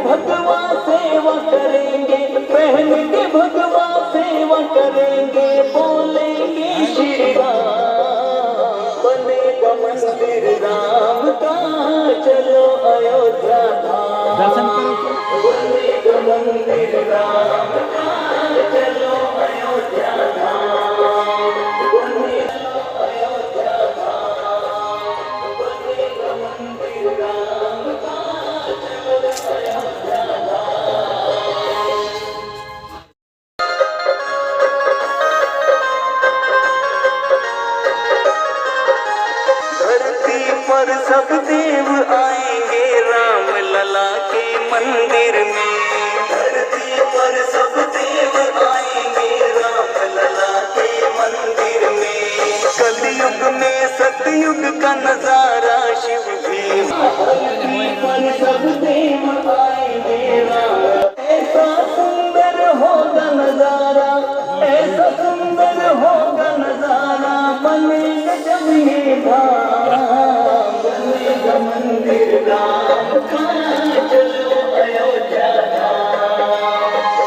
भगवा सेवा करेंगे, पहन के भगवा सेवा करेंगे, बोलेंगे श्री राम। बनेगा मंदिर राम का, चलो अयोध्या धाम। दर्शन करो। बनेगा मंदिर राम का, चलो अयोध्या धाम। बनेगा अयोध्या धाम, बनेगा मंदिर राम का, चलो अयोध्या धाम। धरती पर सब देव आएंगे राम लला के मंदिर में। धरती पर सब देव आएंगे राम लला के मंदिर में। कलयुग में सतयुग का नजारा शिव भी। धरती पर सब देव आएंगे राम, ऐसा सुंदर होगा नजारा, ऐसा सुंदर होगा नजारा, बनेगा जब ये धाम। बनेगा मंदिर राम का, चलो अयोध्या धाम।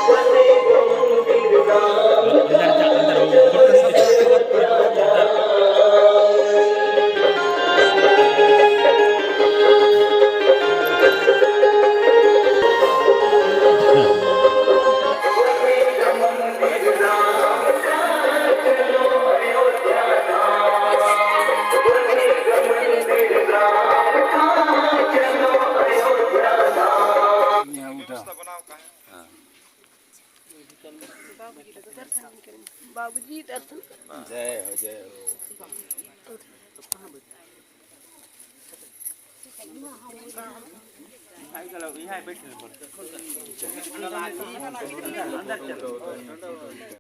बनेगा मंदिर राम का, चलो अयोध्या धाम। बनेगा मंदिर राम का, चलो अयोध्या धाम। बनेगा मंदिर राम का, चलो अयोध्या धाम। बाबूजी दर्शन। जय हो जय हो।